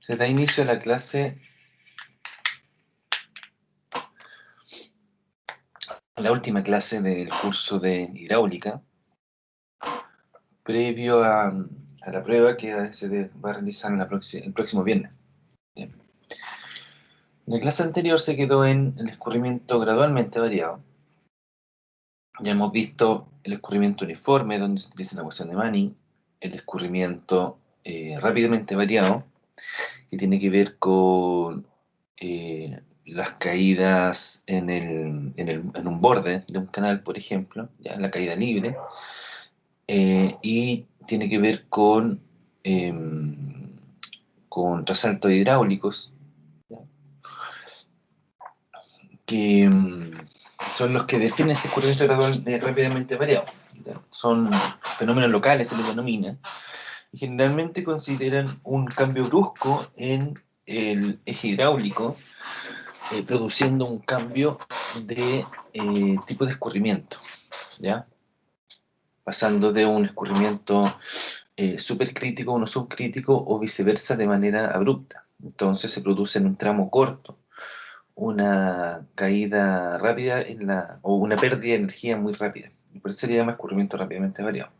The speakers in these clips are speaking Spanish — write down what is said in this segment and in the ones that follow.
Se da inicio a la clase, a la última clase del curso de hidráulica, previo a la prueba que se va a realizar el próximo viernes. Bien. La clase anterior se quedó en el escurrimiento gradualmente variado. Ya hemos visto el escurrimiento uniforme, donde se utiliza la ecuación de Manning, el escurrimiento rápidamente variado, que tiene que ver con las caídas en un borde de un canal, por ejemplo, ya la caída libre, y tiene que ver con resaltos hidráulicos, ¿ya? Que son los que definen este escurrimiento gradual rápidamente variado, ¿ya? Son fenómenos locales, se les denomina, y generalmente consideran un cambio brusco en el eje hidráulico, produciendo un cambio de tipo de escurrimiento, ¿ya? Pasando de un escurrimiento supercrítico a uno subcrítico o viceversa de manera abrupta. Entonces se produce en un tramo corto una caída rápida o una pérdida de energía muy rápida. Y por eso se llama escurrimiento rápidamente variado.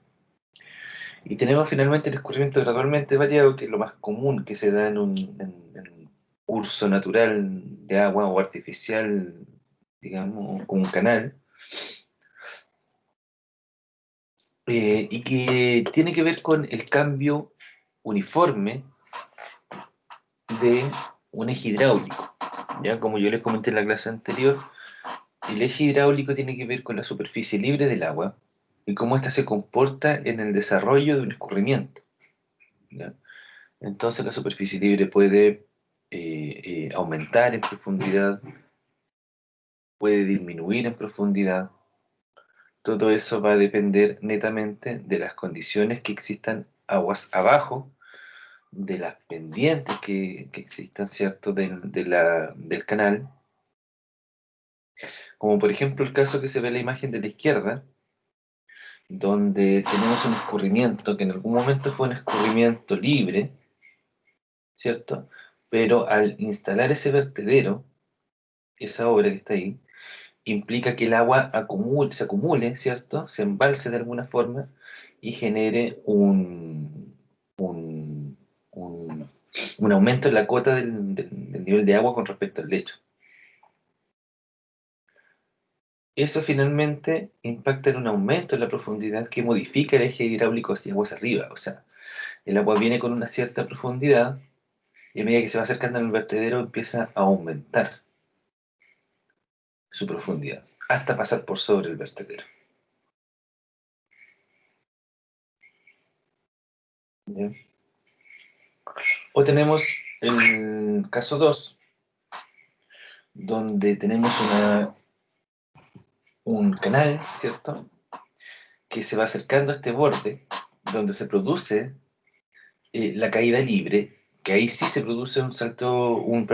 Y tenemos finalmente el escurrimiento gradualmente variado, que es lo más común que se da en un curso natural de agua o artificial, digamos, con un canal, y que tiene que ver con el cambio uniforme de un eje hidráulico. Ya, como yo les comenté en la clase anterior, el eje hidráulico tiene que ver con la superficie libre del agua y cómo ésta se comporta en el desarrollo de un escurrimiento, ¿ya? Entonces la superficie libre puede aumentar en profundidad, puede disminuir en profundidad. Todo eso va a depender netamente de las condiciones que existan aguas abajo, de las pendientes que existan, ¿cierto?, del canal. Como por ejemplo el caso que se ve en la imagen de la izquierda, donde tenemos un escurrimiento que en algún momento fue un escurrimiento libre, ¿cierto? Pero al instalar ese vertedero, esa obra que está ahí, implica que el agua se acumule, ¿cierto? Se embalse de alguna forma y genere un aumento en la cota del nivel de agua con respecto al lecho. Eso finalmente impacta en un aumento en la profundidad que modifica el eje hidráulico hacia aguas arriba. O sea, el agua viene con una cierta profundidad y a medida que se va acercando al vertedero empieza a aumentar su profundidad hasta pasar por sobre el vertedero. ¿Bien? O tenemos el caso 2, donde tenemos un canal, ¿cierto?, que se va acercando a este borde, donde se produce la caída libre, que ahí sí se produce un salto, un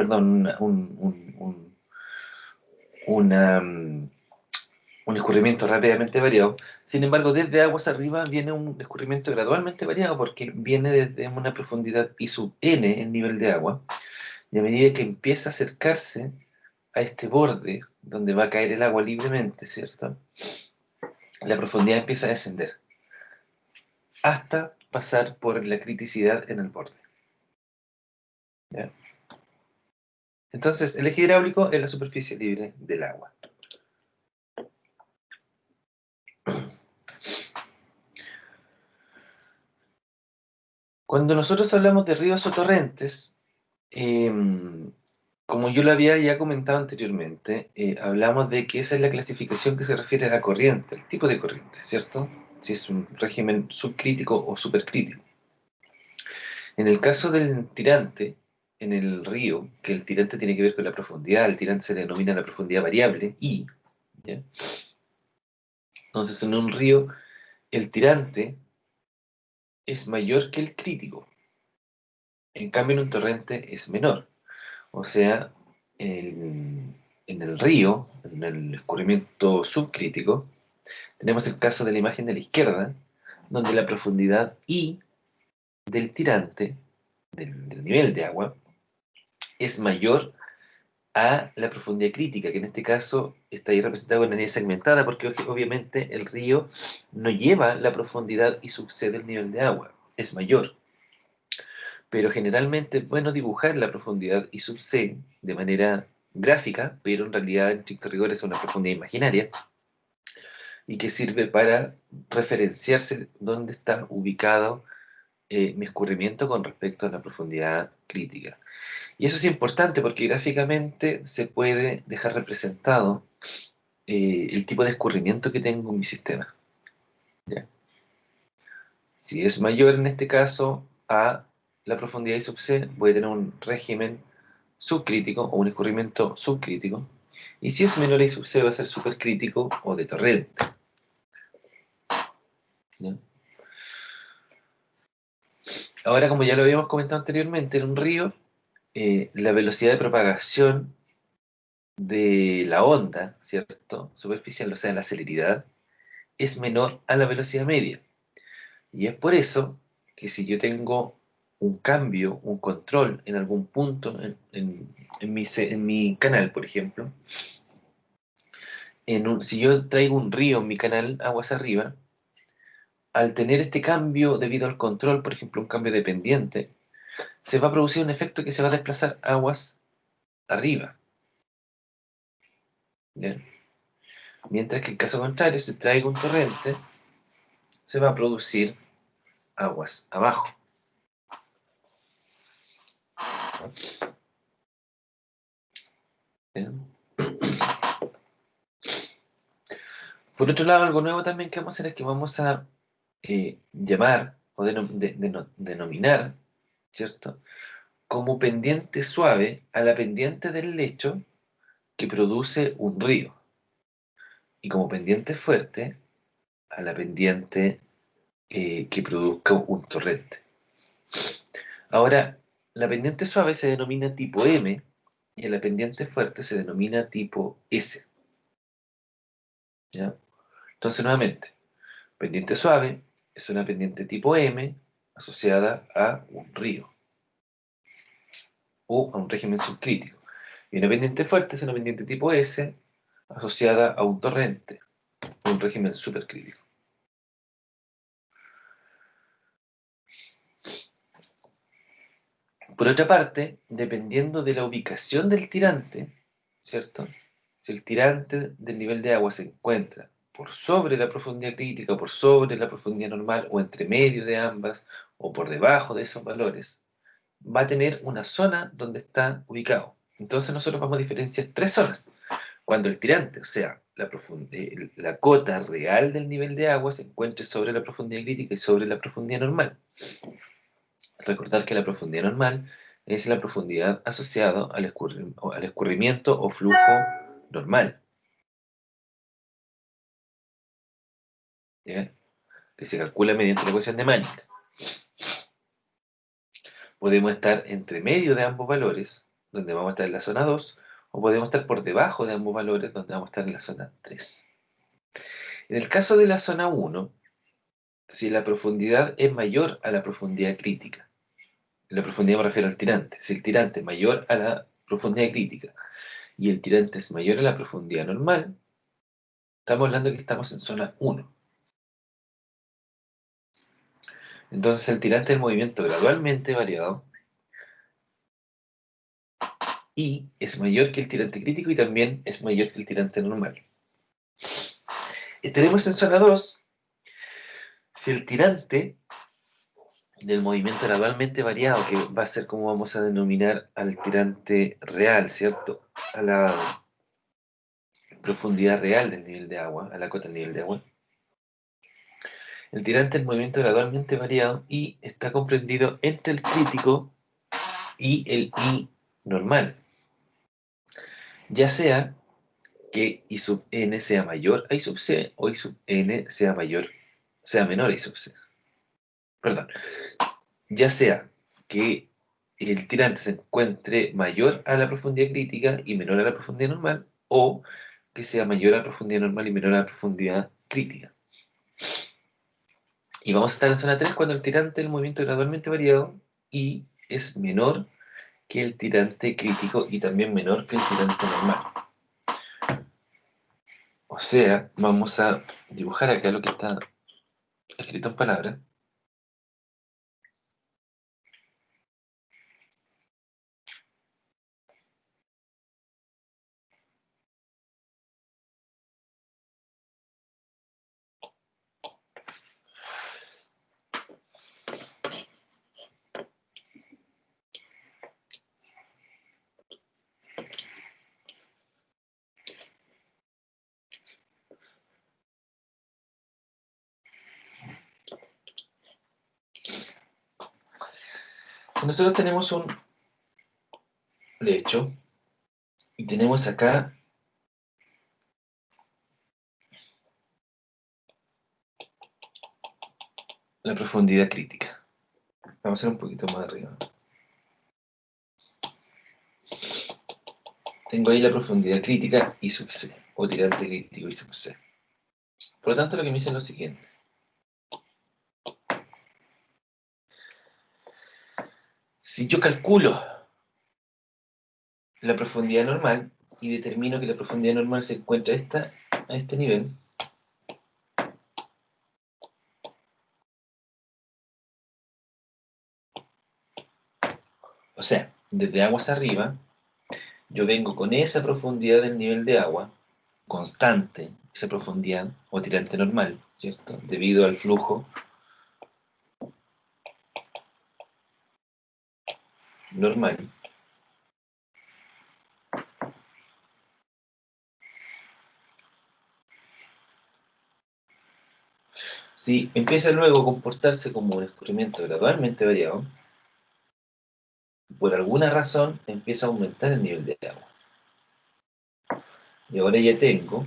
escurrimiento rápidamente variado. Sin embargo, desde aguas arriba viene un escurrimiento gradualmente variado, porque viene desde una profundidad I sub n, el nivel de agua, y a medida que empieza a acercarse a este borde, donde va a caer el agua libremente, ¿cierto?, la profundidad empieza a descender, hasta pasar por la criticidad en el borde. ¿Ya? Entonces, el eje hidráulico es la superficie libre del agua. Cuando nosotros hablamos de ríos o torrentes, como yo lo había ya comentado anteriormente, hablamos de que esa es la clasificación que se refiere a la corriente, el tipo de corriente, ¿cierto? Si es un régimen subcrítico o supercrítico. En el caso del tirante, en el río, que el tirante tiene que ver con la profundidad, el tirante se le denomina la profundidad variable, I, ¿ya? Entonces, en un río, el tirante es mayor que el crítico. En cambio, en un torrente es menor. O sea, en el río, en el escurrimiento subcrítico, tenemos el caso de la imagen de la izquierda, donde la profundidad I del tirante, del nivel de agua, es mayor a la profundidad crítica, que en este caso está ahí representada con la línea segmentada, porque obviamente el río no lleva la profundidad y subsede el nivel de agua, es mayor. Pero generalmente es bueno dibujar la profundidad y subsede de manera gráfica, pero en realidad en estricto rigor es una profundidad imaginaria, y que sirve para referenciarse dónde está ubicado mi escurrimiento con respecto a la profundidad crítica. Y eso es importante porque gráficamente se puede dejar representado el tipo de escurrimiento que tengo en mi sistema. ¿Ya? Si es mayor en este caso a la profundidad y subsede, voy a tener un régimen subcrítico o un escurrimiento subcrítico. Y si es menor a I sub C va a ser supercrítico o de torrente. ¿Ya? Ahora, como ya lo habíamos comentado anteriormente, en un río, la velocidad de propagación de la onda, ¿cierto? Superficial, o sea, la celeridad, es menor a la velocidad media. Y es por eso que si yo tengo un cambio, un control en algún punto en mi canal, por ejemplo, si yo traigo un río en mi canal aguas arriba, al tener este cambio debido al control, por ejemplo, un cambio de pendiente, se va a producir un efecto que se va a desplazar aguas arriba. ¿Ya? Mientras que en caso contrario, si traigo un torrente, se va a producir aguas abajo. ¿Ya? Por otro lado, algo nuevo también que vamos a hacer es que vamos a llamar o denominar, ¿cierto? Como pendiente suave a la pendiente del lecho que produce un río. Y como pendiente fuerte a la pendiente que produzca un torrente. Ahora, la pendiente suave se denomina tipo M y la pendiente fuerte se denomina tipo S. ¿Ya? Entonces, nuevamente, pendiente suave es una pendiente tipo M asociada a un río o a un régimen subcrítico. Y una pendiente fuerte es una pendiente tipo S asociada a un torrente o un régimen supercrítico. Por otra parte, dependiendo de la ubicación del tirante, ¿cierto? Si el tirante del nivel de agua se encuentra por sobre la profundidad crítica, por sobre la profundidad normal, o entre medio de ambas, o por debajo de esos valores, va a tener una zona donde está ubicado. Entonces nosotros vamos a diferenciar tres zonas. Cuando el tirante, o sea, la cota real del nivel de agua se encuentre sobre la profundidad crítica y sobre la profundidad normal. Recordar que la profundidad normal es la profundidad asociada al escurrimiento o flujo normal, ¿ya? Que se calcula mediante la ecuación de Manik. Podemos estar entre medio de ambos valores, donde vamos a estar en la zona 2, o podemos estar por debajo de ambos valores, donde vamos a estar en la zona 3. En el caso de la zona 1, si la profundidad es mayor a la profundidad crítica, la profundidad me refiero al tirante, si el tirante es mayor a la profundidad crítica y el tirante es mayor a la profundidad normal, estamos hablando de que estamos en zona 1. Entonces el tirante del movimiento gradualmente variado y es mayor que el tirante crítico y también es mayor que el tirante normal. Estaremos en zona 2 si el tirante del movimiento gradualmente variado, que va a ser como vamos a denominar al tirante real, ¿cierto? A la profundidad real del nivel de agua, a la cota del nivel de agua. El tirante del movimiento gradualmente variado y está comprendido entre el crítico y el I normal. Ya sea que I sub n sea mayor a I sub c o I sub n sea menor a I sub c. Perdón. Ya sea que el tirante se encuentre mayor a la profundidad crítica y menor a la profundidad normal, o que sea mayor a la profundidad normal y menor a la profundidad crítica. Y vamos a estar en zona 3 cuando el tirante del movimiento gradualmente variado y es menor que el tirante crítico y también menor que el tirante normal. O sea, vamos a dibujar acá lo que está escrito en palabras. Nosotros tenemos un lecho y tenemos acá la profundidad crítica. Vamos a hacer un poquito más arriba. Tengo ahí la profundidad crítica I sub C, o tirante crítico I sub C. Por lo tanto, lo que me dice es lo siguiente. Si yo calculo la profundidad normal y determino que la profundidad normal se encuentra a este nivel, o sea, desde aguas arriba, yo vengo con esa profundidad del nivel de agua, constante, esa profundidad, o tirante normal, ¿cierto? Debido al flujo normal. Si empieza luego a comportarse como un escurrimiento gradualmente variado, por alguna razón empieza a aumentar el nivel de agua. Y ahora ya tengo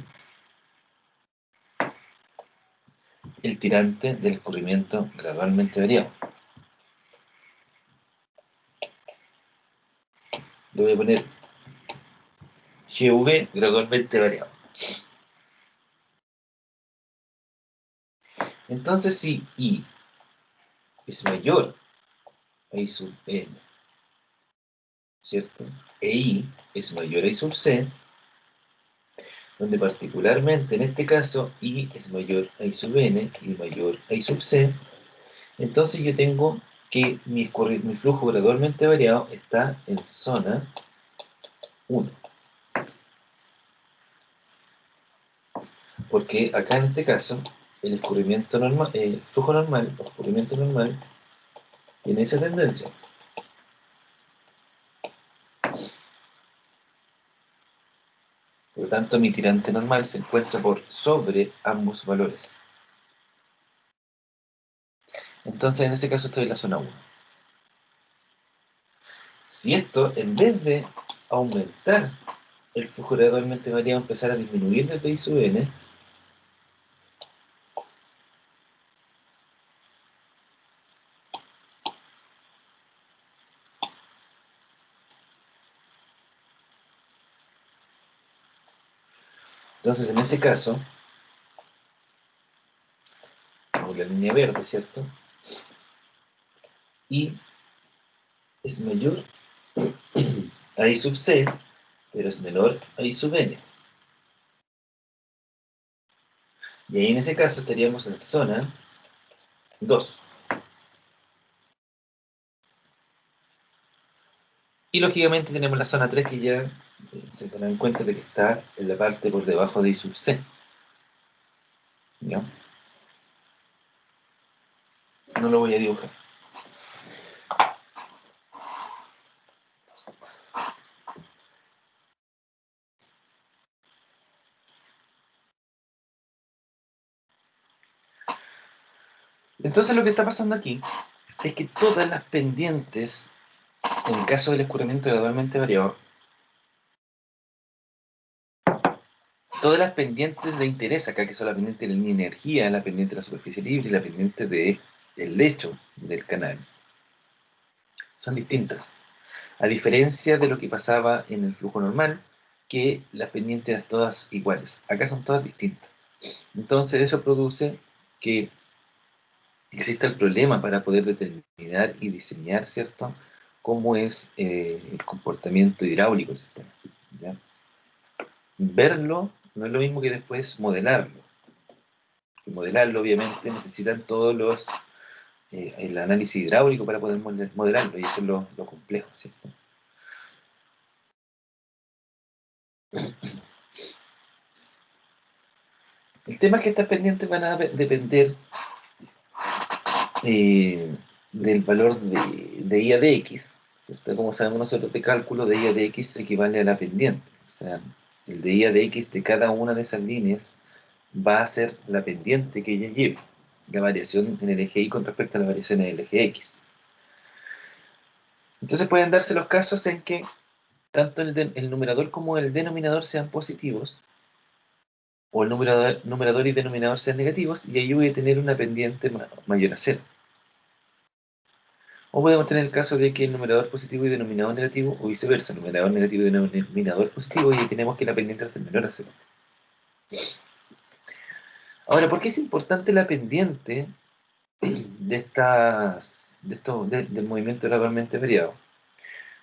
el tirante del escurrimiento gradualmente variado. Le voy a poner GV gradualmente variado. Entonces, si I es mayor a I sub N, ¿cierto? E I es mayor a I sub C, donde particularmente en este caso I es mayor a I sub N y mayor a I sub C, entonces yo tengo que mi flujo gradualmente variado está en zona 1. Porque acá en este caso, el escurrimiento normal, el flujo normal, el escurrimiento normal, tiene esa tendencia. Por lo tanto, mi tirante normal se encuentra por sobre ambos valores. Entonces, en ese caso estoy en la zona 1. Si esto, en vez de aumentar el flujo gradualmente variado, empezar a disminuir de I sub N, entonces en ese caso, con la línea verde, ¿cierto? Y es mayor a I sub C, pero es menor a I sub N. Y ahí en ese caso estaríamos en zona 2. Y lógicamente tenemos la zona 3 que ya se dan cuenta de que está en la parte por debajo de I sub C. ¿Ya? No lo voy a dibujar. Entonces lo que está pasando aquí es que todas las pendientes, en el caso del escurrimiento gradualmente variado, todas las pendientes de interés acá, que son la pendiente de la energía, la pendiente de la superficie libre y la pendiente del lecho del canal, son distintas. A diferencia de lo que pasaba en el flujo normal, que las pendientes eran todas iguales. Acá son todas distintas. Entonces eso produce que exista el problema para poder determinar y diseñar, ¿cierto?, cómo es el comportamiento hidráulico del sistema, ¿ya? Verlo no es lo mismo que después modelarlo. Y modelarlo, obviamente, necesitan todos los el análisis hidráulico para poder modelarlo, y eso es lo complejo, ¿cierto? El tema es que estas pendientes van a depender del valor de IA de X, ¿cierto? Como sabemos nosotros de cálculo, de IA de X equivale a la pendiente. O sea, el de IA de X de cada una de esas líneas va a ser la pendiente que ella lleve, la variación en el eje Y con respecto a la variación en el eje X. Entonces pueden darse los casos en que tanto el numerador como el denominador sean positivos, o el numerador y denominador sean negativos, y ahí voy a tener una pendiente mayor a cero. O podemos tener el caso de que el numerador positivo y denominador negativo, o viceversa, numerador negativo y denominador positivo, y ahí tenemos que la pendiente va a ser menor a cero. Ahora, ¿por qué es importante la pendiente del movimiento gradualmente variado?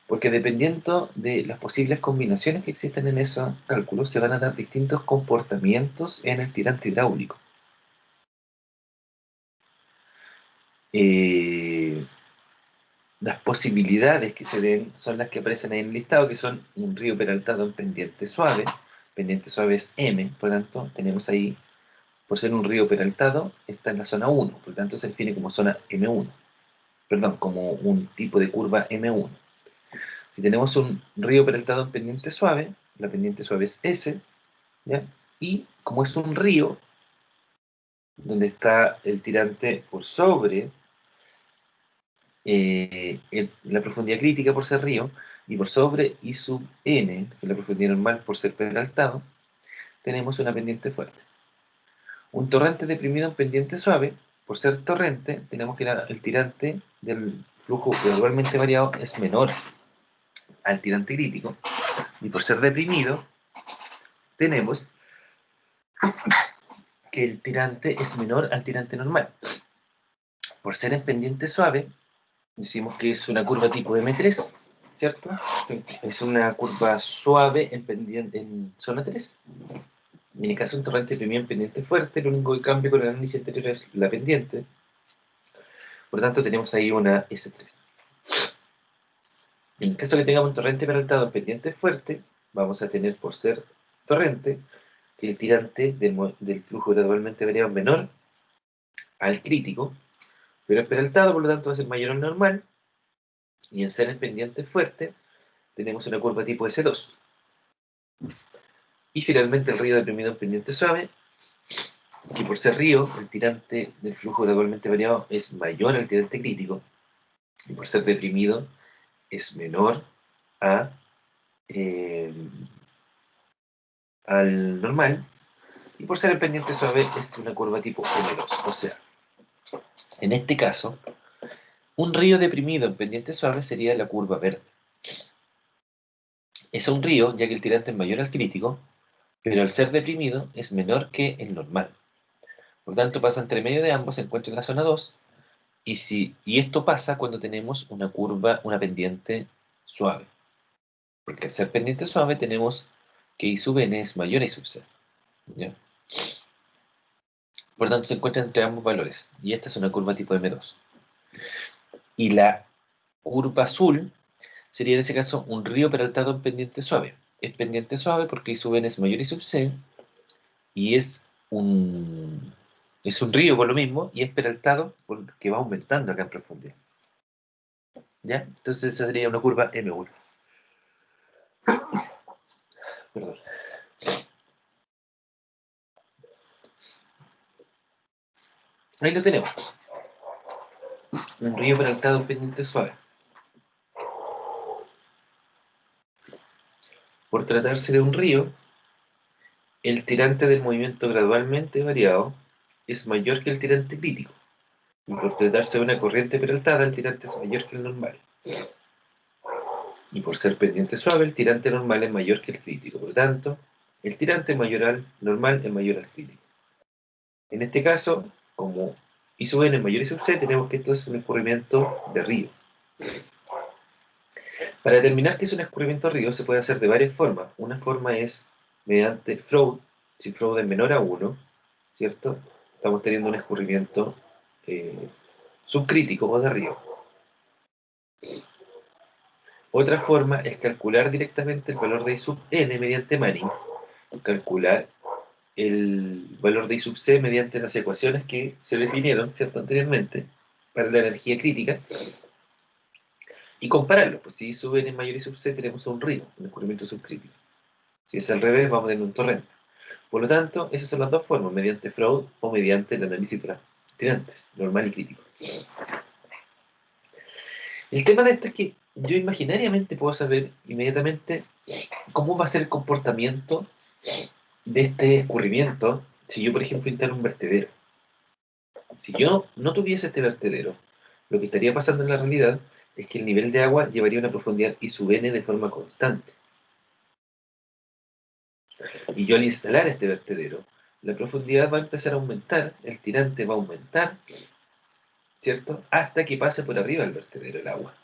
Porque dependiendo de las posibles combinaciones que existen en esos cálculos, se van a dar distintos comportamientos en el tirante hidráulico. Las posibilidades que se den son las que aparecen ahí en el listado, que son un río peraltado en pendiente suave es M, por lo tanto tenemos ahí, por ser un río peraltado, está en la zona 1, por lo tanto se define como zona M1, perdón, como un tipo de curva M1. Si tenemos un río peraltado en pendiente suave, la pendiente suave es S, ¿ya? Y como es un río, donde está el tirante por sobre la profundidad crítica por ser río, y por sobre I sub n, que es la profundidad normal por ser peraltado, tenemos una pendiente fuerte. Un torrente deprimido en pendiente suave, por ser torrente, tenemos que el tirante del flujo gradualmente variado es menor al tirante crítico, y por ser deprimido, tenemos que el tirante es menor al tirante normal. Por ser en pendiente suave, decimos que es una curva tipo M3, ¿cierto? Es una curva suave en zona 3. Y en el caso de un torrente deprimido en pendiente fuerte, lo único que cambia con el análisis anterior es la pendiente. Por lo tanto, tenemos ahí una S3. En el caso que tengamos un torrente peraltado en pendiente fuerte, vamos a tener, por ser torrente, que el tirante del flujo gradualmente variado es menor al crítico, pero es peraltado, por lo tanto va a ser mayor al normal, y en ser en pendiente fuerte, tenemos una curva tipo S2. Y finalmente el río deprimido en pendiente suave, que por ser río, el tirante del flujo gradualmente variado es mayor al tirante crítico, y por ser deprimido es menor eh, al normal, y por ser en pendiente suave es una curva tipo M2. O sea, en este caso, un río deprimido en pendiente suave sería la curva verde. Es un río ya que el tirante es mayor al crítico, pero al ser deprimido es menor que el normal. Por lo tanto, pasa entre medio de ambos, se encuentra en la zona 2, y esto pasa cuando tenemos una curva, una pendiente suave. Porque al ser pendiente suave tenemos que I sub n es mayor a I sub c, ¿ya? Por lo tanto, se encuentra entre ambos valores. Y esta es una curva tipo M2. Y la curva azul sería en ese caso un río peraltado en pendiente suave. Es pendiente suave porque I sub n es mayor a I sub c, y es un río por lo mismo, y es peraltado porque va aumentando acá en profundidad, ¿ya? Entonces esa sería una curva M1. Perdón. Ahí lo tenemos. Un río peraltado en pendiente suave. Por tratarse de un río, el tirante del movimiento gradualmente variado es mayor que el tirante crítico. Y por tratarse de una corriente peraltada, el tirante es mayor que el normal. Y por ser pendiente suave, el tirante normal es mayor que el crítico. Por lo tanto, el tirante mayor al normal es mayor al crítico. En este caso, como I sub n es mayor a I sub c, tenemos que esto es un escurrimiento de río. Para determinar qué es un escurrimiento río se puede hacer de varias formas. Una forma es mediante Freud. Si Freud es menor a 1, ¿cierto? Estamos teniendo un escurrimiento subcrítico o de río. Otra forma es calcular directamente el valor de I sub n mediante Manning. Calcular el valor de I sub c mediante las ecuaciones que se definieron, ¿cierto?, anteriormente para la energía crítica. Y compararlo, pues si I sub n es mayor a I sub c tenemos un río, un escurrimiento subcrítico. Si es al revés, vamos a tener un torrente. Por lo tanto, esas son las dos formas, mediante Freud o mediante el análisis de las tirantes, normal y crítico. El tema de esto es que yo imaginariamente puedo saber inmediatamente cómo va a ser el comportamiento de este escurrimiento si yo, por ejemplo, instalo un vertedero. Si yo no tuviese este vertedero, lo que estaría pasando en la realidad es que el nivel de agua llevaría una profundidad I sub n de forma constante. Y yo al instalar este vertedero, la profundidad va a empezar a aumentar, el tirante va a aumentar, ¿cierto? Hasta que pase por arriba del vertedero el agua.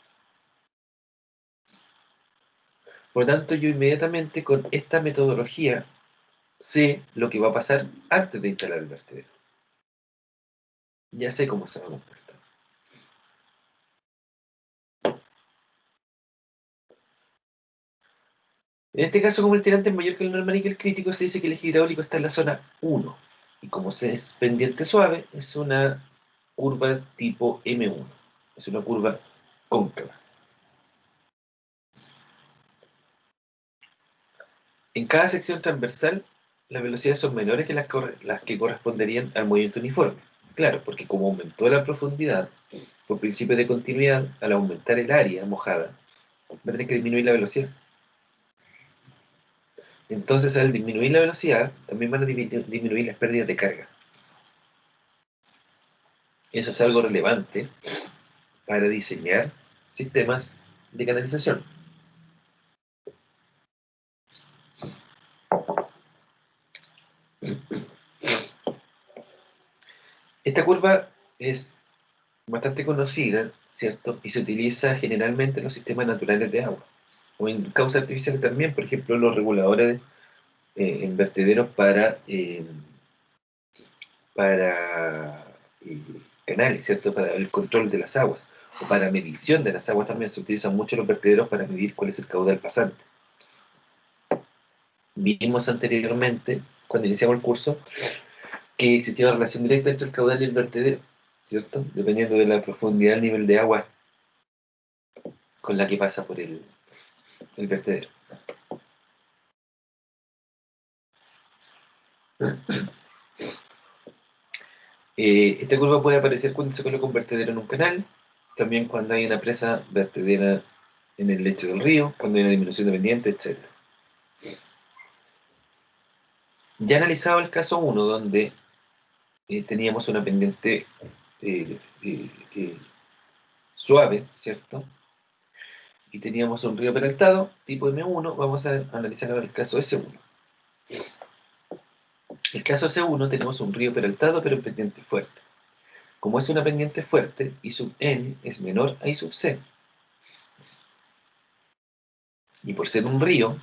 Por lo tanto, yo inmediatamente con esta metodología sé lo que va a pasar antes de instalar el vertedero. Ya sé cómo se va a comportar. En este caso, como el tirante es mayor que el normal y que el crítico, se dice que el eje hidráulico está en la zona 1. Y como es pendiente suave, es una curva tipo M1. Es una curva cóncava. En cada sección transversal, las velocidades son menores que las que corresponderían al movimiento uniforme. Claro, porque como aumentó la profundidad, por principio de continuidad, al aumentar el área mojada, va a tener que disminuir la velocidad. Entonces, al disminuir la velocidad, también van a disminuir las pérdidas de carga. Eso es algo relevante para diseñar sistemas de canalización. Esta curva es bastante conocida, ¿cierto? Y se utiliza generalmente en los sistemas naturales de agua, o en causas artificiales también, por ejemplo, los reguladores en vertederos para canales, ¿cierto? Para el control de las aguas, o para medición de las aguas también se utilizan mucho los vertederos para medir cuál es el caudal pasante. Vimos anteriormente, cuando iniciamos el curso, que existía una relación directa entre el caudal y el vertedero, ¿cierto? Dependiendo de la profundidad del nivel de agua con la que pasa por el vertedero. Esta curva puede aparecer cuando se coloca un vertedero en un canal, también cuando hay una presa vertedera en el lecho del río, cuando hay una disminución de pendiente, etc. Ya analizado el caso 1, donde teníamos una pendiente eh, eh, eh, suave, ¿cierto? Y teníamos un río peraltado, tipo M1, vamos a analizar ahora el caso S1. El caso S1 tenemos un río peraltado pero en pendiente fuerte. Como es una pendiente fuerte, I sub n es menor a I sub c. Y por ser un río,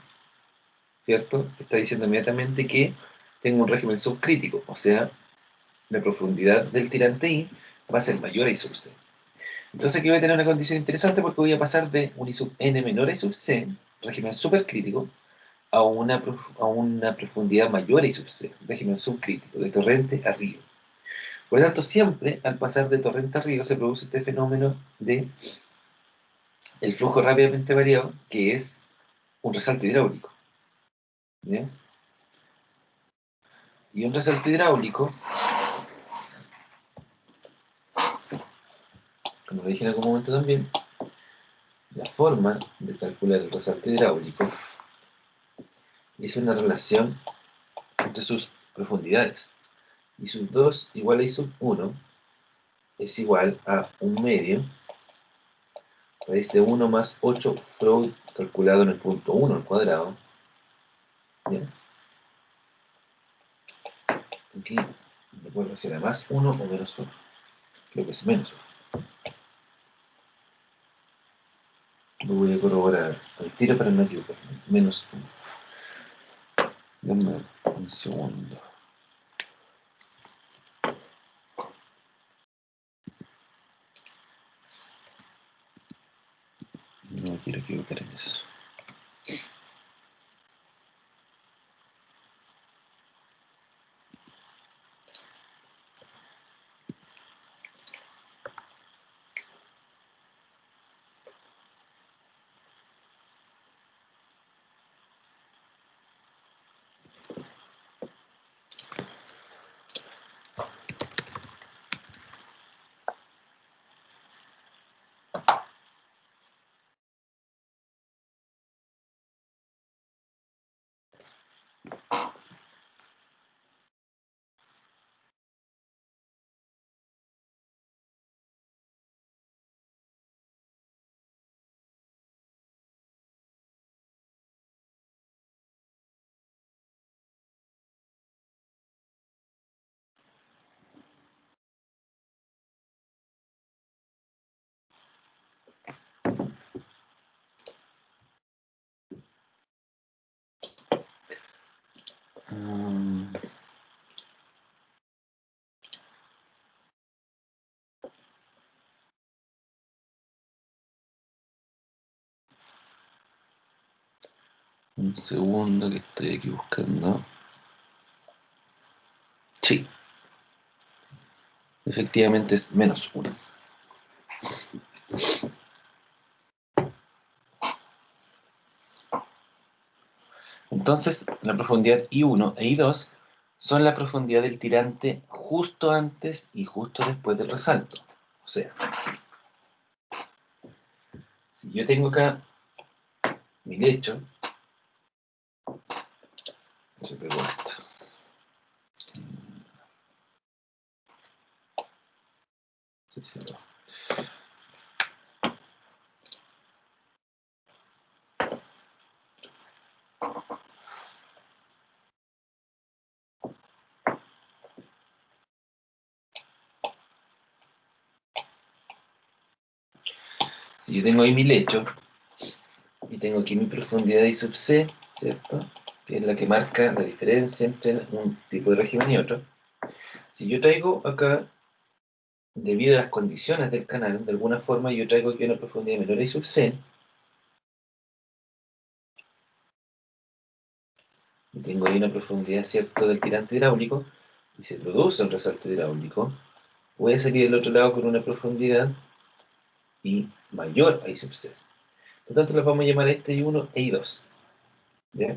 ¿cierto? Está diciendo inmediatamente que tengo un régimen subcrítico, o sea, la profundidad del tirante I va a ser mayor a I sub c. Entonces aquí voy a tener una condición interesante porque voy a pasar de un I sub n menor a I sub c, régimen supercrítico, a una profundidad mayor a I sub c, régimen subcrítico, de torrente a río. Por lo tanto, siempre al pasar de torrente a río se produce este fenómeno de el flujo rápidamente variado, que es un resalto hidráulico. ¿Bien? Y un resalto hidráulico, como lo dije en algún momento también, la forma de calcular el resalto hidráulico es una relación entre sus profundidades. I sub 2 igual a I sub 1 es igual a un medio raíz de 1 más 8 Freud calculado en el punto 1 al cuadrado. ¿Bien? Aquí recuerdo si era más 1 o menos 1. Creo que es menos 1. Lo voy a corroborar al tiro para no equivocarme. Menos 1. Denme un segundo. No me quiero equivocar en eso. Un segundo que estoy aquí buscando. Sí, efectivamente es menos 1. Entonces, la profundidad I1 e I2 son la profundidad del tirante justo antes y justo después del resalto. O sea, si yo tengo acá mi lecho, se pegó esto. Sí, sí, no. Si yo tengo ahí mi lecho y tengo aquí mi profundidad I sub C, ¿cierto? Que es la que marca la diferencia entre un tipo de régimen y otro. Si yo traigo acá, debido a las condiciones del canal, de alguna forma yo traigo aquí una profundidad menor a I sub C, y tengo ahí una profundidad, ¿cierto?, del tirante hidráulico, y se produce un resalto hidráulico, voy a salir del otro lado con una profundidad I mayor a I sub C. Por lo tanto, las vamos a llamar a este I1 e I2, ¿ya?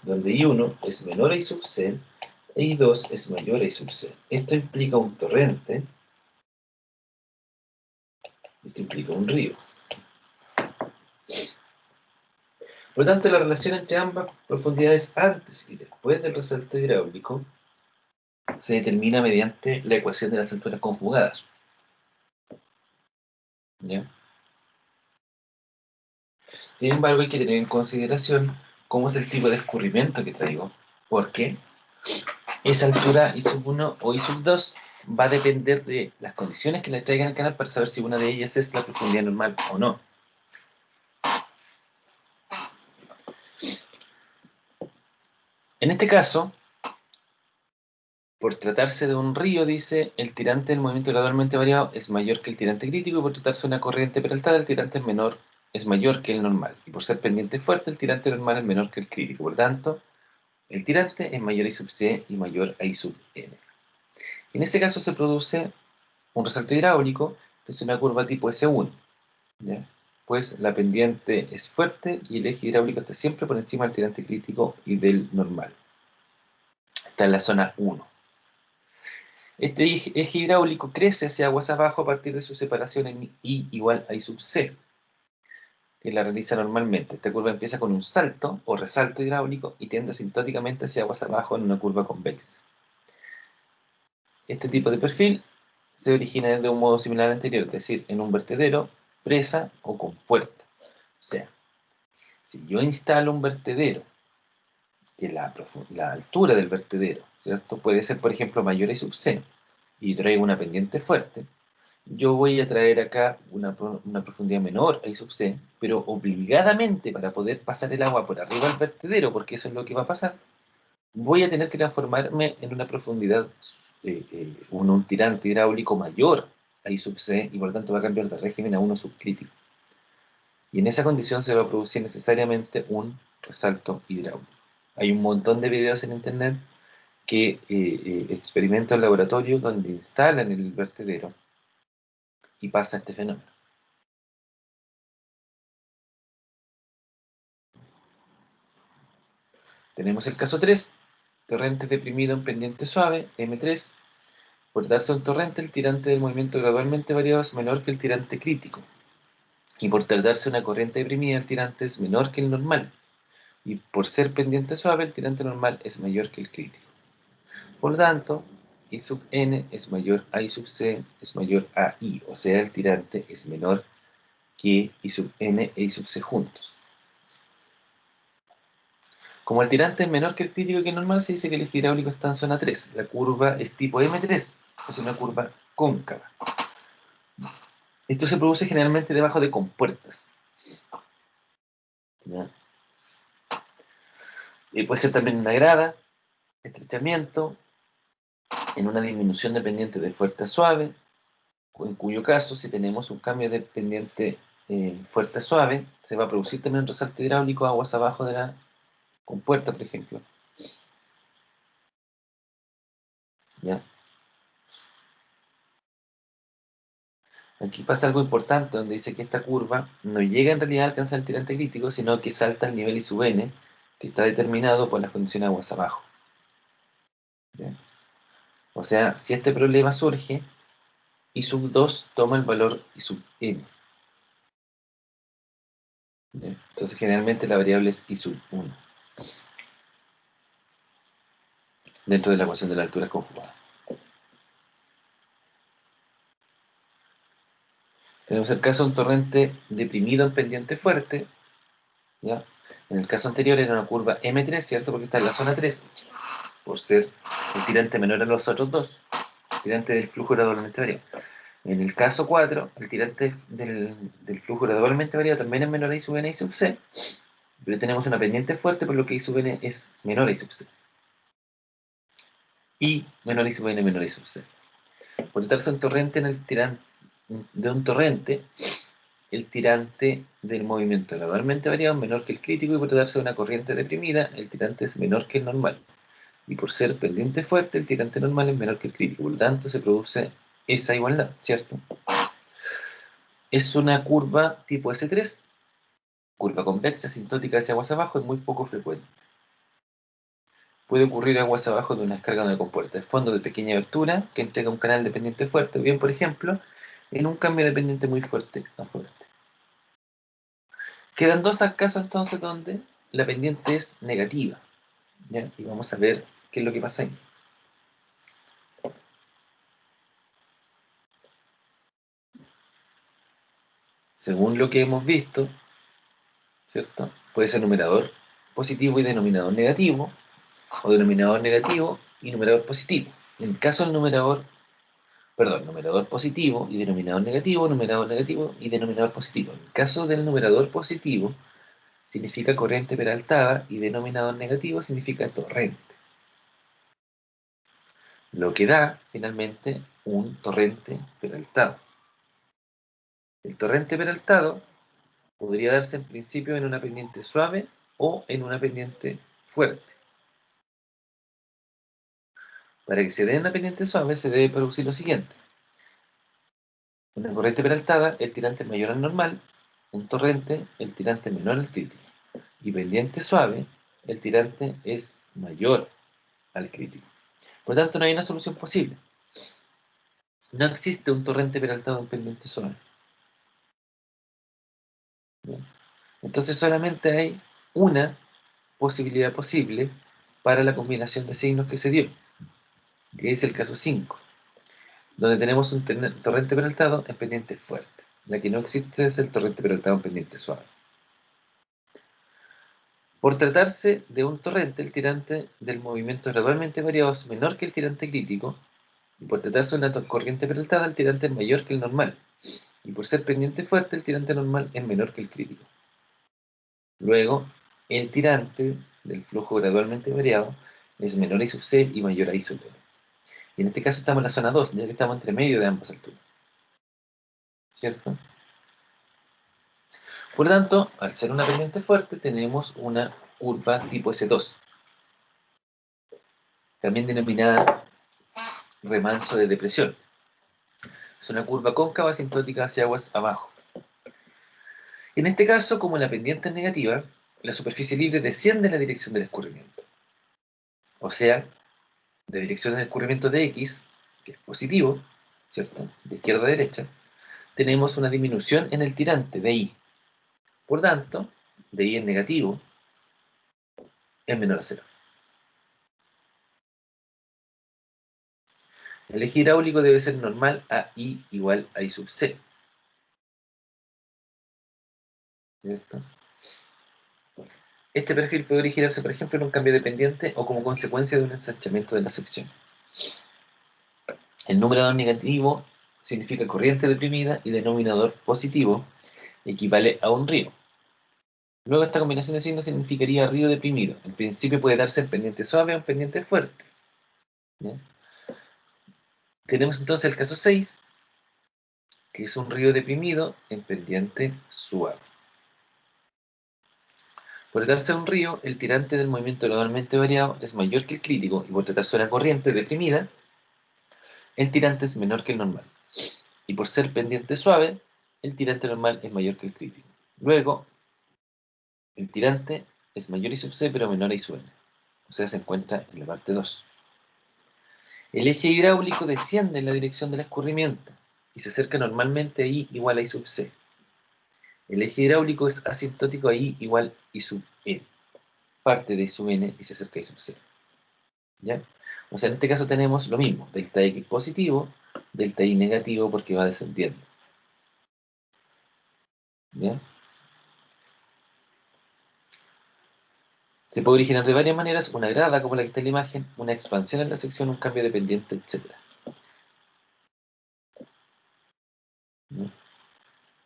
Donde I1 es menor a I sub C e I2 es mayor a I sub C. Esto implica un torrente, esto implica un río. Por lo tanto, la relación entre ambas profundidades antes y después del resalto hidráulico se determina mediante la ecuación de las alturas conjugadas, ¿ya? Sin embargo, hay que tener en consideración cómo es el tipo de escurrimiento que traigo, porque esa altura I sub 1 o I sub 2 va a depender de las condiciones que le traigan al canal para saber si una de ellas es la profundidad normal o no. En este caso, por tratarse de un río, dice, el tirante del movimiento gradualmente variado es mayor que el tirante crítico, y por tratarse de una corriente peraltada, el tirante es mayor que el normal. Y por ser pendiente fuerte, el tirante normal es menor que el crítico. Por tanto, el tirante es mayor a I sub C y mayor a I sub N. En ese caso se produce un resalto hidráulico, que es una curva tipo S1, ¿ya? Pues la pendiente es fuerte y el eje hidráulico está siempre por encima del tirante crítico y del normal. Está en la zona 1. Este eje hidráulico crece hacia aguas abajo a partir de su separación en I igual a I sub C, que la realiza normalmente. Esta curva empieza con un salto o resalto hidráulico y tiende asintóticamente hacia aguas abajo en una curva convexa. Este tipo de perfil se origina de un modo similar al anterior, es decir, en un vertedero, presa o compuerta. O sea, si yo instalo un vertedero, que la altura del vertedero, ¿cierto?, puede ser, por ejemplo, mayor a I sub C, y traigo una pendiente fuerte, yo voy a traer acá una profundidad menor a I sub c, pero obligadamente para poder pasar el agua por arriba del vertedero, porque eso es lo que va a pasar, voy a tener que transformarme en una profundidad, un tirante hidráulico mayor a I sub c, y por lo tanto va a cambiar de régimen a uno subcrítico. Y en esa condición se va a producir necesariamente un resalto hidráulico. Hay un montón de videos en internet que experimentan en laboratorio donde instalan el vertedero y pasa este fenómeno. Tenemos el caso 3, torrente deprimido en pendiente suave, M3. Por darse un torrente, el tirante del movimiento gradualmente variado es menor que el tirante crítico. Y por tratarse una corriente deprimida, el tirante es menor que el normal. Y por ser pendiente suave, el tirante normal es mayor que el crítico. Por lo tanto, I sub n es mayor a I sub c es mayor a I, o sea, el tirante es menor que I sub n e I sub c juntos. Como el tirante es menor que el crítico que el normal, se dice que el eje hidráulico está en zona 3. La curva es tipo M3, es una curva cóncava. Esto se produce generalmente debajo de compuertas, ¿ya? Puede ser también una grada, estrechamiento, en una disminución de pendiente de fuerte a suave, en cuyo caso, si tenemos un cambio de pendiente fuerte a suave, se va a producir también un resalto hidráulico aguas abajo de la compuerta, por ejemplo. ¿Ya? Aquí pasa algo importante, donde dice que esta curva no llega en realidad a alcanzar el tirante crítico, sino que salta al nivel I sub n, que está determinado por las condiciones aguas abajo. ¿Ya? O sea, si este problema surge, I sub 2 toma el valor I sub n. ¿Ya? Entonces, generalmente la variable es I sub 1, dentro de la ecuación de la altura conjugada. Tenemos el caso de un torrente deprimido en pendiente fuerte, ¿ya? En el caso anterior era una curva M3, ¿cierto? Porque está en la zona 3, por ser el tirante menor a los otros dos. El tirante del flujo gradualmente variado. En el caso 4, el tirante del flujo gradualmente variado también es menor a I sub n y sub c, pero tenemos una pendiente fuerte, por lo que I sub n es menor a I sub c. Y menor a I sub n menor a I sub c. Por tratarse un torrente en el tirante de un torrente, el tirante del movimiento gradualmente variado es menor que el crítico, y por tratarse de una corriente deprimida, el tirante es menor que el normal. Y por ser pendiente fuerte, el tirante normal es menor que el crítico. Por lo tanto, se produce esa igualdad, ¿cierto? Es una curva tipo S3, curva convexa, asintótica hacia aguas abajo, es muy poco frecuente. Puede ocurrir aguas abajo de una descarga de una compuerta de fondo de pequeña abertura que entrega un canal de pendiente fuerte, o bien, por ejemplo, en un cambio de pendiente muy fuerte a fuerte. Quedan dos casos entonces donde la pendiente es negativa, ¿ya? Y vamos a ver qué es lo que pasa ahí. Según lo que hemos visto, ¿cierto? Puede ser numerador positivo y denominador negativo, o denominador negativo y numerador positivo. En el caso del numerador positivo y denominador negativo y denominador positivo. En el caso del numerador positivo, significa corriente peraltada, y denominador negativo significa torrente. Lo que da, finalmente, un torrente peraltado. El torrente peraltado podría darse en principio en una pendiente suave o en una pendiente fuerte. Para que se dé una pendiente suave se debe producir lo siguiente: una corriente peraltada, el tirante es mayor al normal; un torrente, el tirante menor al crítico; y pendiente suave, el tirante es mayor al crítico. Por lo tanto, no hay una solución posible. No existe un torrente peraltado en pendiente suave. ¿Bien? Entonces solamente hay una posibilidad posible para la combinación de signos que se dio, que es el caso 5, donde tenemos un torrente peraltado en pendiente fuerte. La que no existe es el torrente peraltado en pendiente suave. Por tratarse de un torrente, el tirante del movimiento gradualmente variado es menor que el tirante crítico, Y por tratarse de una corriente peraltada, el tirante es mayor que el normal. Y por ser pendiente fuerte, el tirante normal es menor que el crítico. Luego, el tirante del flujo gradualmente variado es menor a I sub C y mayor a I sub N. Y en este caso estamos en la zona 2, ya que estamos entre medio de ambas alturas. ¿Cierto? Por lo tanto, al ser una pendiente fuerte, tenemos una curva tipo S2, también denominada remanso de depresión. Es una curva cóncava asintótica hacia aguas abajo. En este caso, como la pendiente es negativa, la superficie libre desciende en la dirección del escurrimiento. O sea, la dirección del escurrimiento de X, que es positivo, ¿cierto? De izquierda a derecha, tenemos una disminución en el tirante de I. Por tanto, de I es negativo, es menor a cero. El eje hidráulico debe ser normal a I igual a I sub C. ¿Cierto? Este perfil puede originarse, por ejemplo, en un cambio de pendiente o como consecuencia de un ensanchamiento de la sección. El numerador negativo significa corriente deprimida y denominador positivo equivale a un río. Luego esta combinación de signos significaría río deprimido. En principio puede darse en pendiente suave o en pendiente fuerte. ¿Ya? Tenemos entonces el caso 6, que es un río deprimido en pendiente suave. Por tratarse de un río, el tirante del movimiento gradualmente variado es mayor que el crítico y por tratarse de una corriente deprimida, el tirante es menor que el normal. Y por ser pendiente suave, el tirante normal es mayor que el crítico. Luego, el tirante es mayor I sub C pero menor a I sub N. O sea, se encuentra en la parte 2. El eje hidráulico desciende en la dirección del escurrimiento y se acerca normalmente a I igual a I sub C. El eje hidráulico es asintótico a I igual I sub N. Parte de I sub N y se acerca a I sub C. ¿Ya? O sea, en este caso tenemos lo mismo, delta X positivo, delta Y negativo porque va descendiendo. ¿Ya? Se puede originar de varias maneras, una grada como la que está en la imagen, una expansión en la sección, un cambio de pendiente, etc. ¿Ya?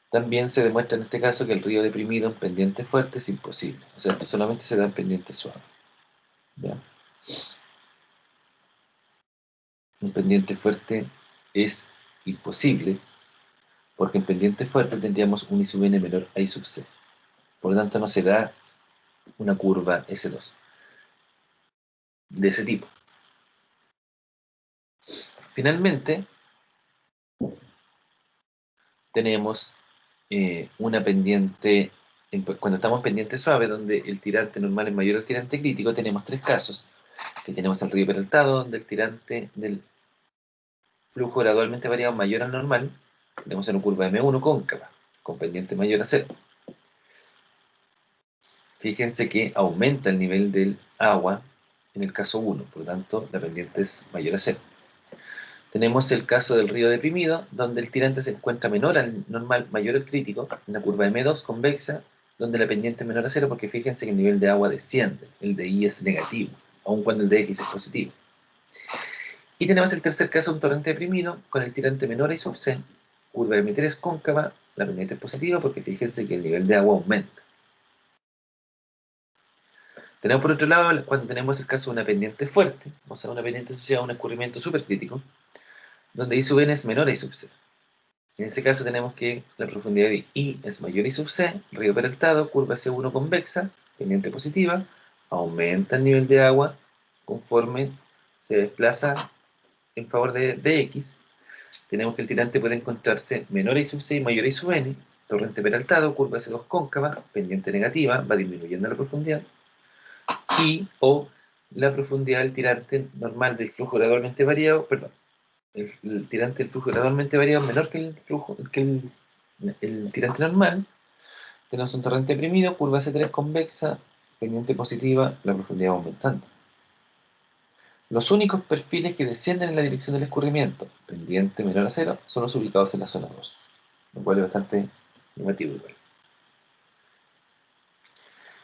También se demuestra en este caso que el río deprimido en pendiente fuerte es imposible. O sea, esto solamente se da en pendiente suave. ¿Ya? En pendiente fuerte es imposible, porque en pendiente fuerte tendríamos un I sub N menor a I sub C. Por lo tanto, no se da una curva S2 de ese tipo. Finalmente, tenemos una pendiente, cuando estamos en pendiente suave, donde el tirante normal es mayor al tirante crítico, tenemos tres casos, que tenemos el río peraltado, donde el tirante del flujo gradualmente variado mayor al normal, tenemos una curva M1 cóncava, con pendiente mayor a cero. Fíjense que aumenta el nivel del agua en el caso 1, por lo tanto la pendiente es mayor a cero. Tenemos el caso del río deprimido, donde el tirante se encuentra menor al normal, mayor al crítico, una curva M2 convexa, donde la pendiente es menor a cero, porque fíjense que el nivel de agua desciende, el de I es negativo, aun cuando el de X es positivo. Y tenemos el tercer caso, un torrente deprimido, con el tirante menor a I sub C, curva M3 cóncava, la pendiente es positiva, porque fíjense que el nivel de agua aumenta. Tenemos por otro lado, cuando tenemos el caso de una pendiente fuerte, o sea, una pendiente asociada a un escurrimiento supercrítico, donde I sub N es menor a I sub C. En ese caso tenemos que la profundidad de I es mayor a I sub C, río peraltado, curva C1 convexa, pendiente positiva, aumenta el nivel de agua conforme se desplaza en favor de X. Tenemos que el tirante puede encontrarse menor a I sub C y mayor a I sub N, torrente peraltado, curva C2 cóncava, pendiente negativa, va disminuyendo la profundidad, y o la profundidad del tirante normal del flujo gradualmente variado, perdón, el tirante del flujo gradualmente variado menor que el flujo, que el tirante normal. Tenemos un torrente deprimido, curva C3 convexa, pendiente positiva, la profundidad va aumentando. Los únicos perfiles que descienden en la dirección del escurrimiento, pendiente menor a cero, son los ubicados en la zona 2, lo cual es bastante llamativo igual.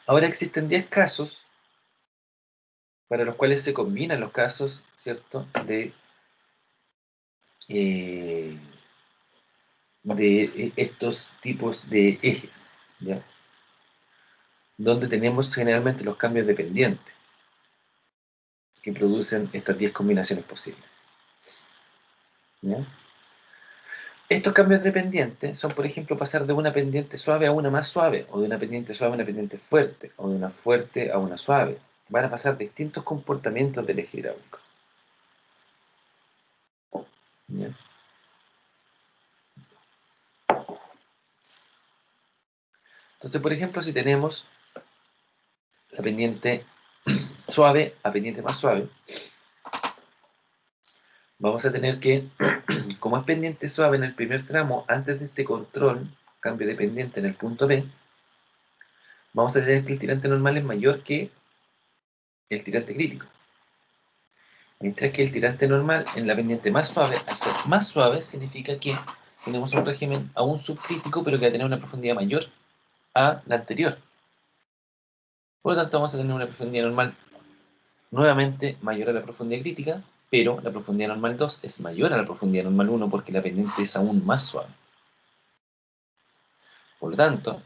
Ahora existen 10 casos para los cuales se combinan los casos, ¿cierto?, de de estos tipos de ejes, ¿ya? Donde tenemos generalmente los cambios dependientes que producen estas 10 combinaciones posibles, ¿ya? Estos cambios dependientes son, por ejemplo, pasar de una pendiente suave a una más suave, o de una pendiente suave a una pendiente fuerte, o de una fuerte a una suave. Van a pasar distintos comportamientos del eje hidráulico, ¿ya? Entonces, por ejemplo, si tenemos la pendiente suave a pendiente más suave, vamos a tener que, como es pendiente suave en el primer tramo, antes de este control, cambio de pendiente en el punto B, vamos a tener que el tirante normal es mayor que el tirante crítico. Mientras que el tirante normal en la pendiente más suave, al ser más suave, significa que tenemos un régimen aún subcrítico, pero que va a tener una profundidad mayor a la anterior. Por lo tanto, vamos a tener una profundidad normal nuevamente mayor a la profundidad crítica, pero la profundidad normal 2 es mayor a la profundidad normal 1 porque la pendiente es aún más suave. Por lo tanto,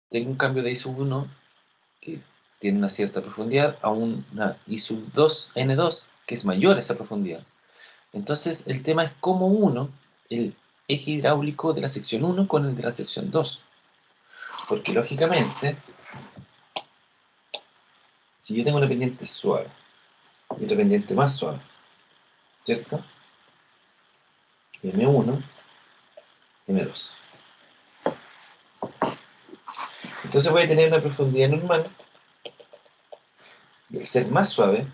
tengo un cambio de I sub 1 que tiene una cierta profundidad a una I sub 2, N2, que es mayor a esa profundidad. Entonces, el tema es cómo uno el eje hidráulico de la sección 1 con el de la sección 2. Porque, lógicamente, si yo tengo una pendiente suave y otra pendiente más suave, ¿cierto? M1, M2. Entonces voy a tener una profundidad normal, y al ser más suave,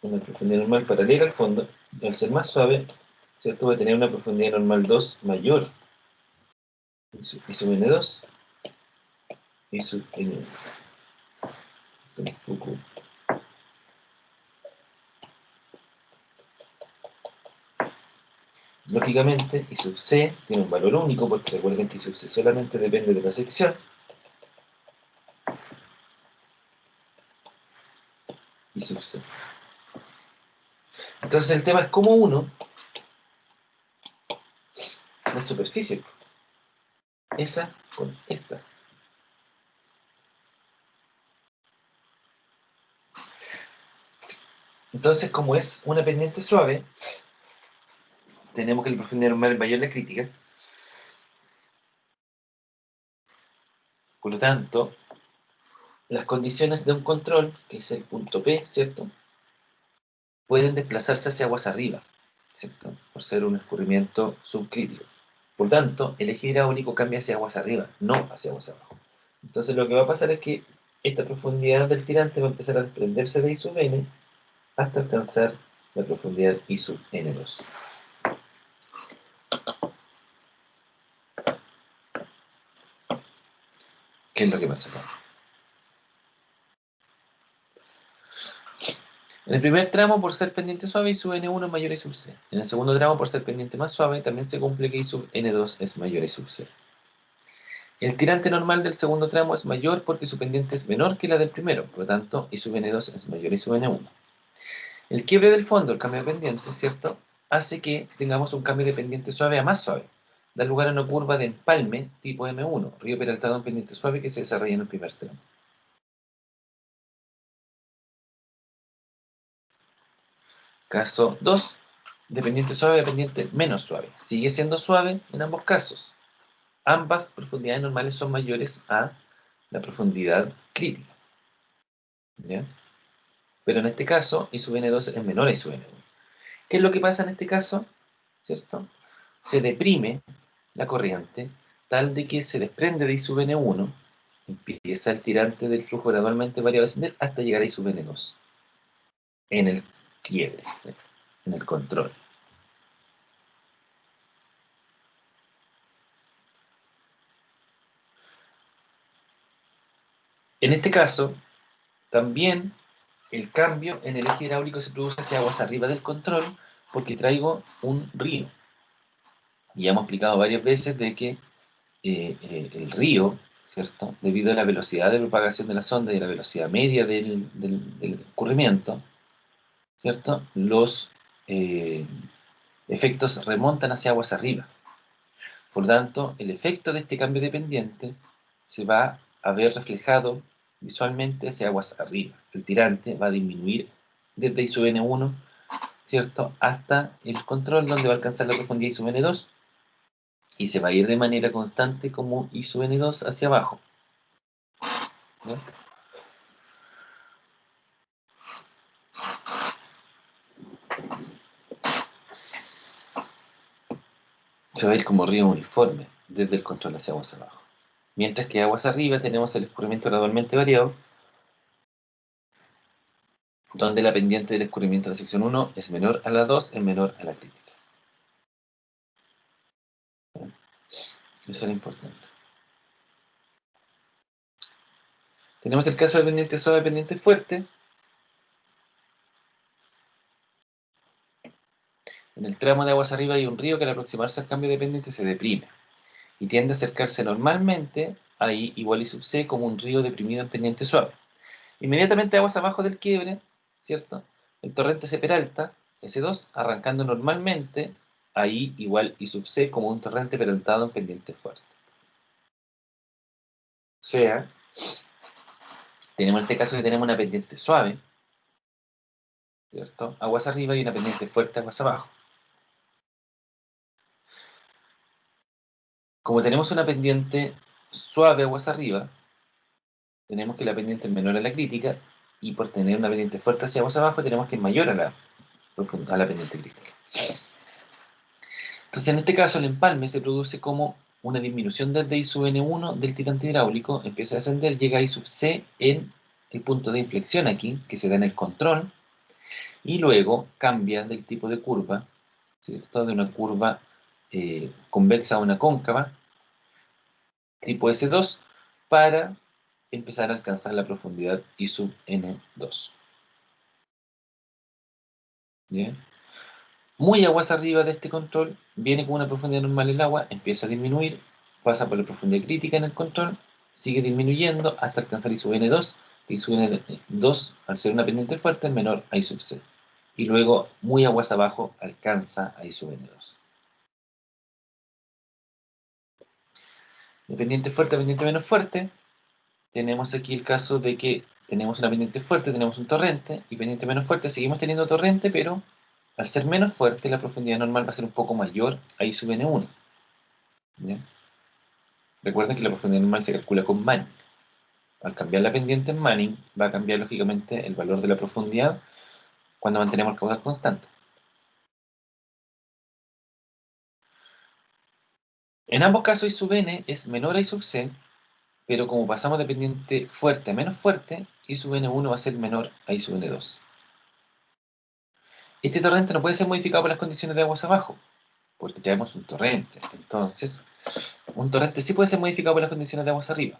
una profundidad normal paralela al fondo, y al ser más suave, ¿cierto? Voy a tener una profundidad normal 2 mayor, I sub N2, I sub N1. Tampoco. Lógicamente, I sub C tiene un valor único, porque recuerden que I sub C solamente depende de la sección. I sub C. Entonces el tema es cómo uno, la superficie, esa con esta. Entonces, como es una pendiente suave, tenemos que la profundidad normal es mayor a la crítica. Por lo tanto, las condiciones de un control, que es el punto P, ¿cierto?, pueden desplazarse hacia aguas arriba, ¿cierto?, por ser un escurrimiento subcrítico. Por tanto, el eje hidráulico cambia hacia aguas arriba, no hacia aguas abajo. Entonces lo que va a pasar es que esta profundidad del tirante va a empezar a desprenderse de I sub n hasta alcanzar la profundidad I sub n2. ¿Qué es lo que pasa acá? En el primer tramo, por ser pendiente suave, I sub n1 es mayor a I sub c. En el segundo tramo, por ser pendiente más suave, también se cumple que I sub n2 es mayor a I sub c. El tirante normal del segundo tramo es mayor porque su pendiente es menor que la del primero, por lo tanto, I sub n2 es mayor a I sub n1. El quiebre del fondo, el cambio de pendiente, ¿cierto?, hace que tengamos un cambio de pendiente suave a más suave. Da lugar a una curva de empalme tipo M1, río peraltado en pendiente suave que se desarrolla en el primer tramo. Caso 2, de pendiente suave a pendiente menos suave. Sigue siendo suave en ambos casos. Ambas profundidades normales son mayores a la profundidad crítica, ¿ya? Pero en este caso, I sub n2 es menor a I sub n1. ¿Qué es lo que pasa en este caso? ¿Cierto? Se deprime la corriente tal de que se desprende de I sub n1, empieza el tirante del flujo gradualmente variable a descender hasta llegar a I sub n2, en el quiebre, en el control. En este caso, también el cambio en el eje hidráulico se produce hacia aguas arriba del control porque traigo un río. Y ya hemos explicado varias veces de que el río, ¿cierto?, debido a la velocidad de propagación de la sonda y a la velocidad media del escurrimiento, ¿cierto?, los efectos remontan hacia aguas arriba. Por lo tanto, el efecto de este cambio de pendiente se va a ver reflejado visualmente hacia aguas arriba. El tirante va a disminuir desde I sub n1, ¿cierto?, hasta el control, donde va a alcanzar la profundidad I sub n2, y se va a ir de manera constante como I sub n2 hacia abajo. ¿Ya? Se va a ir como río uniforme desde el control hacia aguas abajo. Mientras que aguas arriba tenemos el escurrimiento gradualmente variado, donde la pendiente del escurrimiento de la sección 1 es menor a la 2, es menor a la crítica. Eso es importante. Tenemos el caso de pendiente suave, pendiente fuerte. En el tramo de aguas arriba hay un río que al aproximarse al cambio de pendiente se deprime y tiende a acercarse normalmente a I igual I sub C como un río deprimido en pendiente suave. Inmediatamente aguas abajo del quiebre, ¿cierto?, el torrente se peralta, S2, arrancando normalmente a I igual I sub C como un torrente peraltado en pendiente fuerte. O sea, tenemos este caso que tenemos una pendiente suave, ¿cierto?, aguas arriba, y una pendiente fuerte aguas abajo. Como tenemos una pendiente suave aguas arriba, tenemos que la pendiente es menor a la crítica, y por tener una pendiente fuerte hacia aguas abajo, tenemos que es mayor a la pendiente crítica. Entonces, en este caso, el empalme se produce como una disminución desde I sub n1 del tirante hidráulico, empieza a descender, llega a I sub C en el punto de inflexión aquí, que se da en el control, y luego cambia del tipo de curva, ¿cierto?, de una curva convexa a una cóncava, tipo S2, para empezar a alcanzar la profundidad I sub N2. ¿Bien? Muy aguas arriba de este control, viene con una profundidad normal el agua, empieza a disminuir, pasa por la profundidad crítica en el control, sigue disminuyendo hasta alcanzar I sub N2, I sub N2, al ser una pendiente fuerte, es menor a I sub C. Y luego, muy aguas abajo, alcanza a I sub N2. De pendiente fuerte a pendiente menos fuerte, tenemos aquí el caso de que tenemos una pendiente fuerte, tenemos un torrente, y pendiente menos fuerte, seguimos teniendo torrente, pero al ser menos fuerte, la profundidad normal va a ser un poco mayor a I sub N1. ¿Bien? Recuerden que la profundidad normal se calcula con Manning. Al cambiar la pendiente en Manning, va a cambiar lógicamente el valor de la profundidad cuando mantenemos el caudal constante. En ambos casos, I sub n es menor a I sub c, pero como pasamos de pendiente fuerte a menos fuerte, I sub n1 va a ser menor a I sub n2. Este torrente no puede ser modificado por las condiciones de aguas abajo, porque tenemos un torrente. Entonces, un torrente sí puede ser modificado por las condiciones de aguas arriba.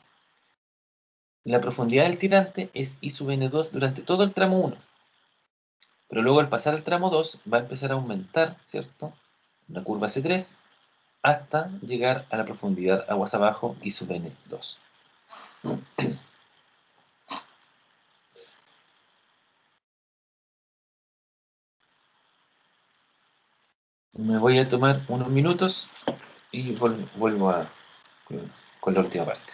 La profundidad del tirante es I sub n2 durante todo el tramo 1. Pero luego al pasar al tramo 2 va a empezar a aumentar, ¿cierto?, una curva C3 hasta llegar a la profundidad aguas abajo I sub N2. Me voy a tomar unos minutos y vuelvo con la última parte.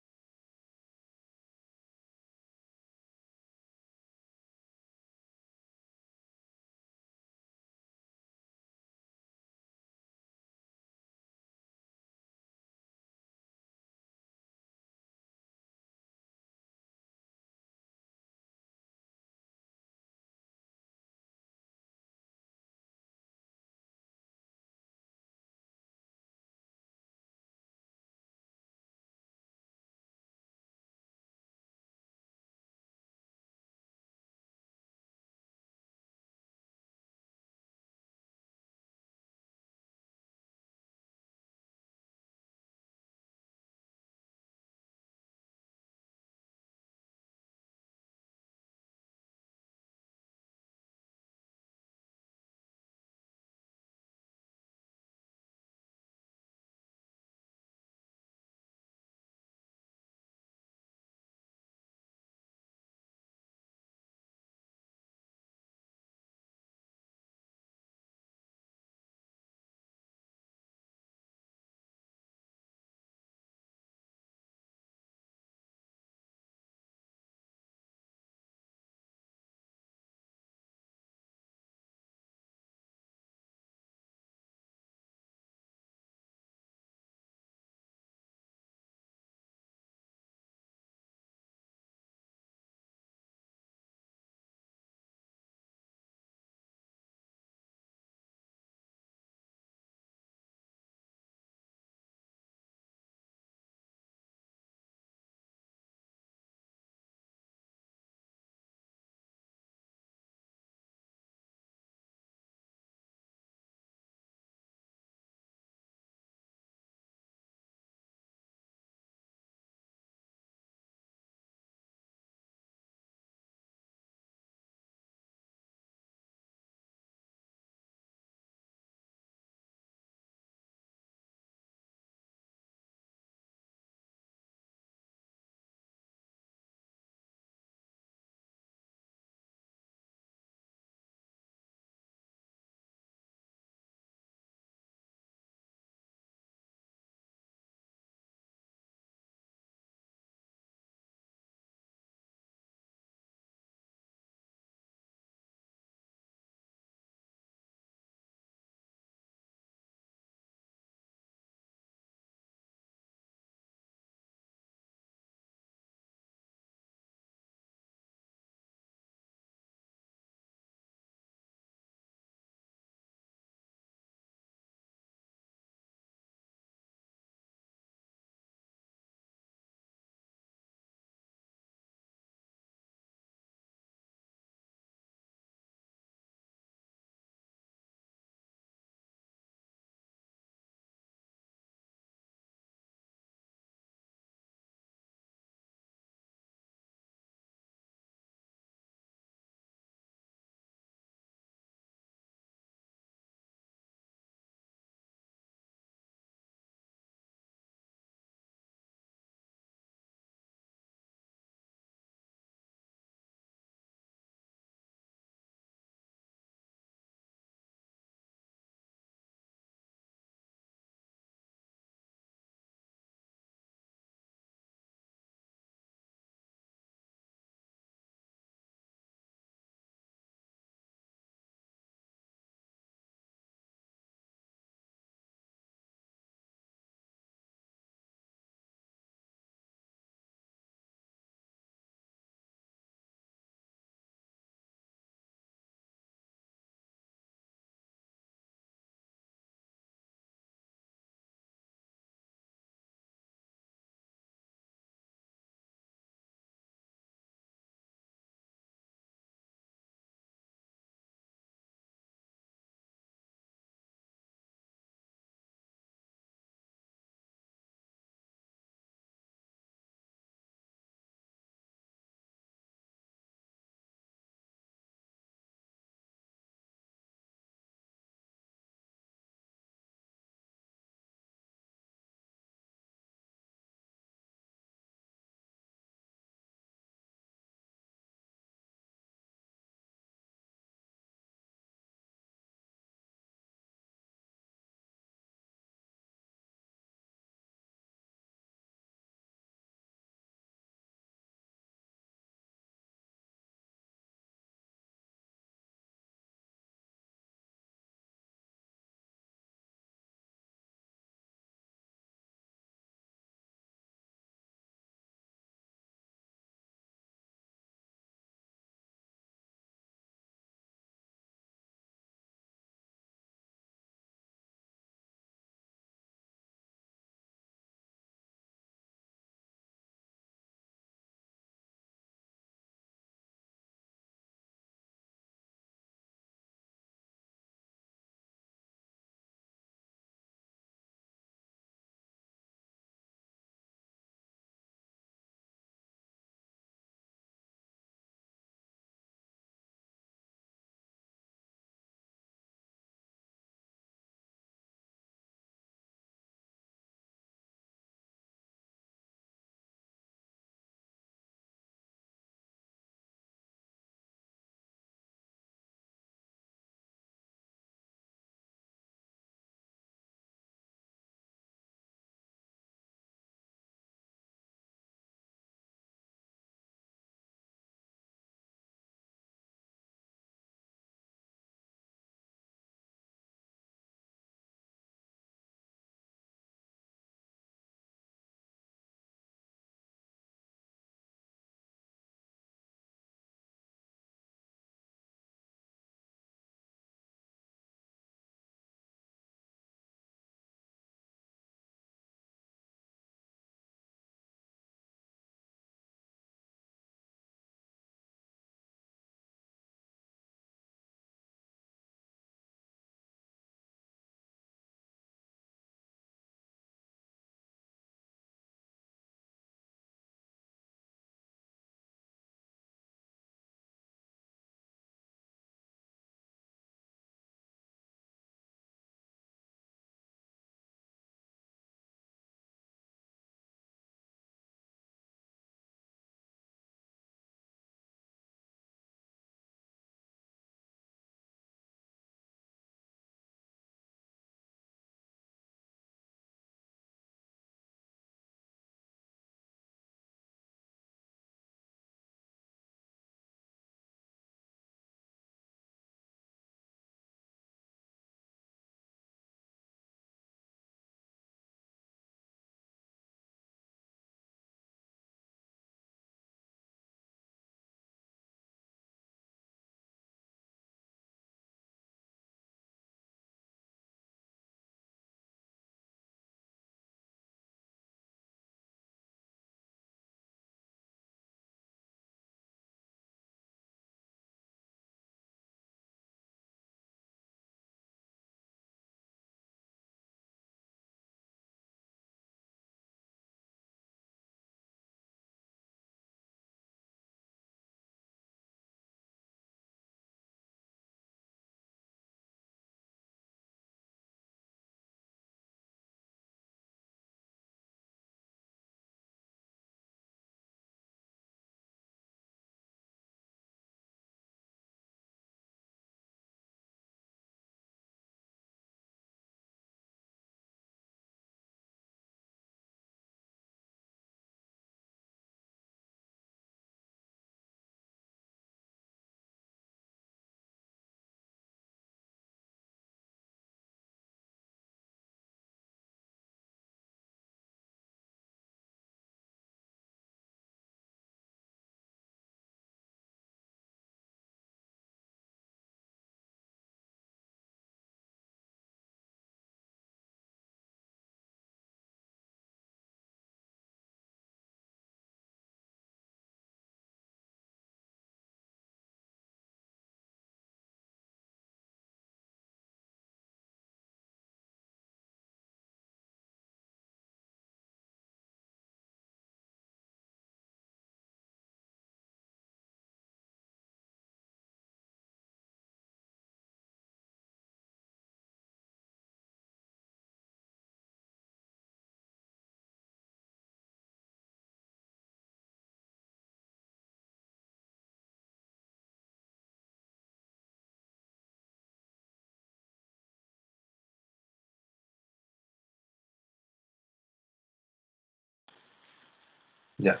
Ya.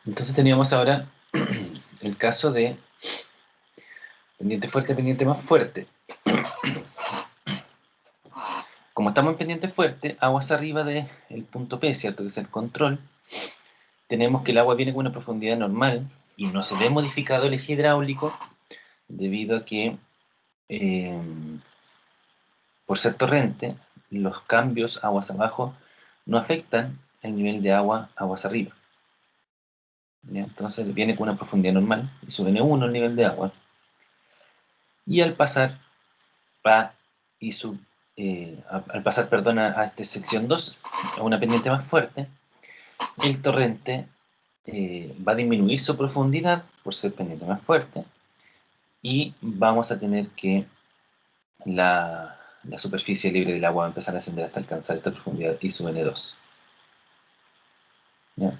Entonces teníamos ahora el caso de pendiente fuerte, pendiente más fuerte. Como estamos en pendiente fuerte, aguas arriba del punto P, ¿cierto? Que es el control, tenemos que el agua viene con una profundidad normal y no se ve modificado el eje hidráulico debido a que, por ser torrente, los cambios aguas abajo no afectan el nivel de agua aguas arriba. ¿Ya? Entonces viene con una profundidad normal y sube N1 el nivel de agua. Y al pasar al pasar, perdón, a esta sección 2, a una pendiente más fuerte, el torrente va a disminuir su profundidad por ser pendiente más fuerte y vamos a tener que la superficie libre del agua va a empezar a ascender hasta alcanzar esta profundidad I sub N2. ¿Ya?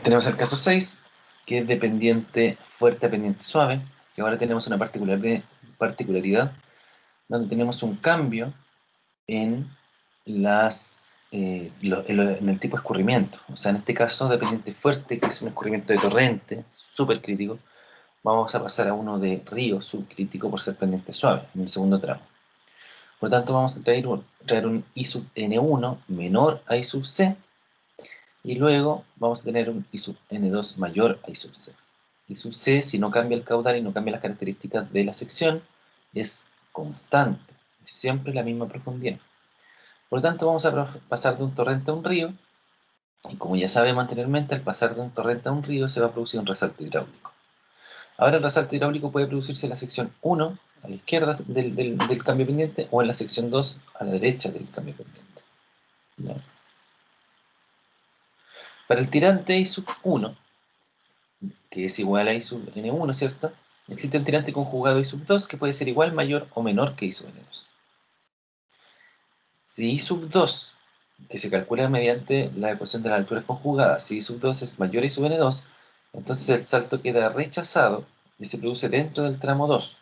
Tenemos el caso 6, que es de pendiente fuerte a pendiente suave, que ahora tenemos una particularidad donde tenemos un cambio en, en el tipo de escurrimiento. O sea, en este caso, de pendiente fuerte, que es un escurrimiento de torrente, súper crítico, vamos a pasar a uno de río subcrítico por ser pendiente suave, en el segundo tramo. Por lo tanto, vamos a traer un I sub N1 menor a I sub C, y luego vamos a tener un I sub N2 mayor a I sub C. I sub C, si no cambia el caudal y no cambia las características de la sección, es constante, es siempre la misma profundidad. Por lo tanto, vamos a pasar de un torrente a un río, y como ya sabemos anteriormente, al pasar de un torrente a un río se va a producir un resalto hidráulico. Ahora el resalto hidráulico puede producirse en la sección 1, a la izquierda del cambio pendiente, o en la sección 2, a la derecha del cambio pendiente. ¿Ya? Para el tirante I sub 1, que es igual a I sub N1, ¿cierto? Existe el tirante conjugado I sub 2, que puede ser igual, mayor o menor que I sub N2. Si I sub 2, que se calcula mediante la ecuación de las alturas conjugadas, si I sub 2 es mayor a I sub N2, entonces el salto queda rechazado y se produce dentro del tramo 2.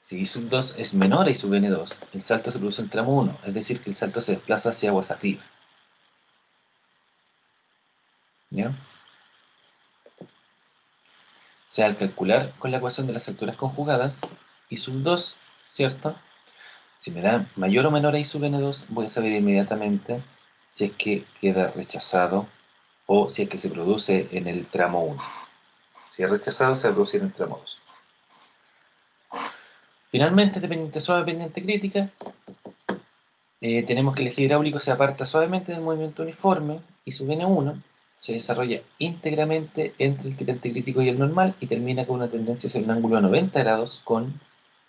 Si I sub 2 es menor a I sub N2, el salto se produce en tramo 1, es decir, que el salto se desplaza hacia aguas arriba. ¿Ya? O sea, al calcular con la ecuación de las alturas conjugadas, I sub 2, ¿cierto? Si me da mayor o menor a I sub N2, voy a saber inmediatamente si es que queda rechazado o si es que se produce en el tramo 1. Si es rechazado, se va a producir en el tramo 2. Finalmente, dependiente suave, pendiente crítica, tenemos que el eje hidráulico se aparta suavemente del movimiento uniforme y sub N1 se desarrolla íntegramente entre el tirante crítico y el normal y termina con una tendencia hacia un ángulo de 90 grados con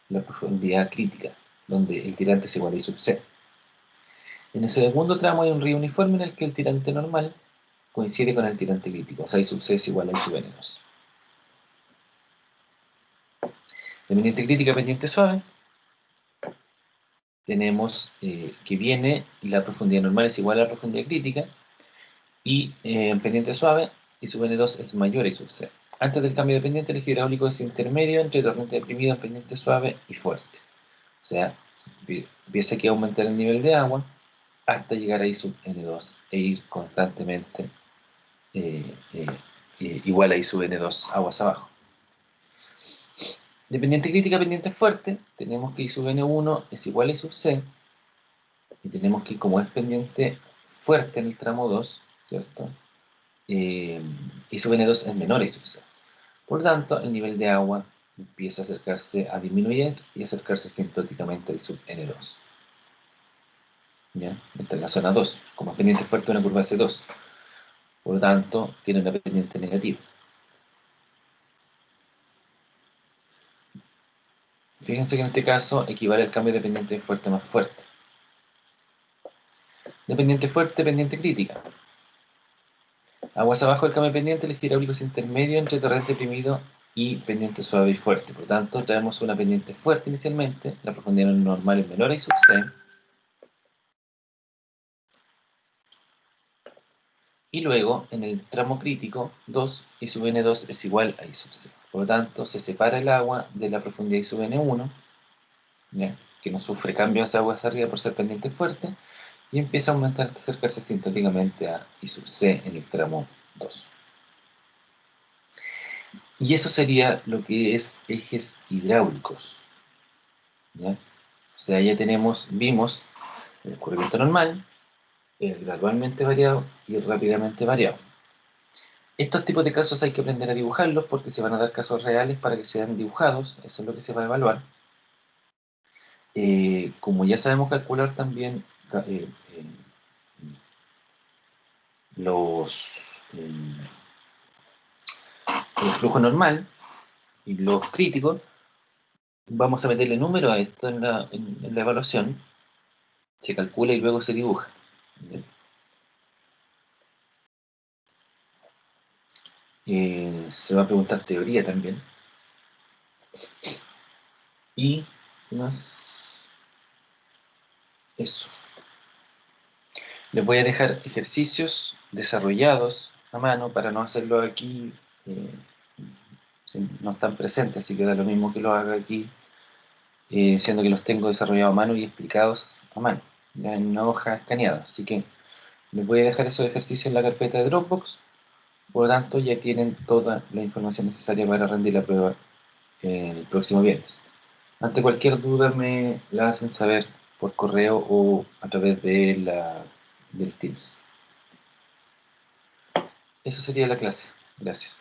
la profundidad crítica, donde el tirante es igual a I sub C. En el segundo tramo hay un río uniforme en el que el tirante normal coincide con el tirante crítico, o sea, I sub C es igual a I sub N2. De pendiente crítica a pendiente suave, tenemos que viene la profundidad normal es igual a la profundidad crítica, y en pendiente suave, I sub N2 es mayor a I sub C. Antes del cambio de pendiente, el eje hidráulico es intermedio entre torrente deprimido en pendiente suave y fuerte. O sea, empieza aquí a aumentar el nivel de agua hasta llegar a I sub N2 e ir constantemente eh, eh, igual a I sub N2 aguas abajo. De pendiente crítica a pendiente fuerte, tenemos que I sub N1 es igual a I sub C, y tenemos que, como es pendiente fuerte en el tramo 2, ¿cierto? I sub N2 es menor a I sub C. Por lo tanto, el nivel de agua empieza a acercarse, a disminuir y acercarse asintóticamente a I sub N2. ¿Ya? Esta es la zona 2, como es pendiente fuerte una curva C2. Por lo tanto, tiene una pendiente negativa. Fíjense que en este caso equivale al cambio de pendiente fuerte más fuerte. De pendiente fuerte, pendiente crítica. Aguas abajo del cambio de pendiente, el eje hidráulico es intermedio entre torrente deprimido y pendiente suave y fuerte. Por lo tanto, traemos una pendiente fuerte inicialmente, la profundidad normal es menor a I sub C. Y luego, en el tramo crítico, 2 I sub n2 es igual a I sub c. Por lo tanto, se separa el agua de la profundidad I sub n1, ¿ya?, que no sufre cambios de agua hacia arriba por ser pendiente fuerte, y empieza a aumentar hasta acercarse asintóticamente a I sub c en el tramo 2. Y eso sería lo que es ejes hidráulicos, ¿ya? O sea, ya vimos el escurrimiento normal, el gradualmente variado y el rápidamente variado. Estos tipos de casos hay que aprender a dibujarlos porque se van a dar casos reales para que sean dibujados, eso es lo que se va a evaluar. Como ya sabemos calcular también los, el flujo normal y los críticos, vamos a meterle número a esto en la evaluación, se calcula y luego se dibuja. Se va a preguntar teoría también. Y más eso. Les voy a dejar ejercicios desarrollados a mano para no hacerlo aquí, no están presentes, así que da lo mismo que lo haga aquí, siendo que los tengo desarrollados a mano y explicados a mano, ya en una hoja escaneada. Así que les voy a dejar esos ejercicios en la carpeta de Dropbox, por lo tanto ya tienen toda la información necesaria para rendir la prueba el próximo viernes. Ante cualquier duda me la hacen saber por correo o a través del Teams. Eso sería la clase. Gracias.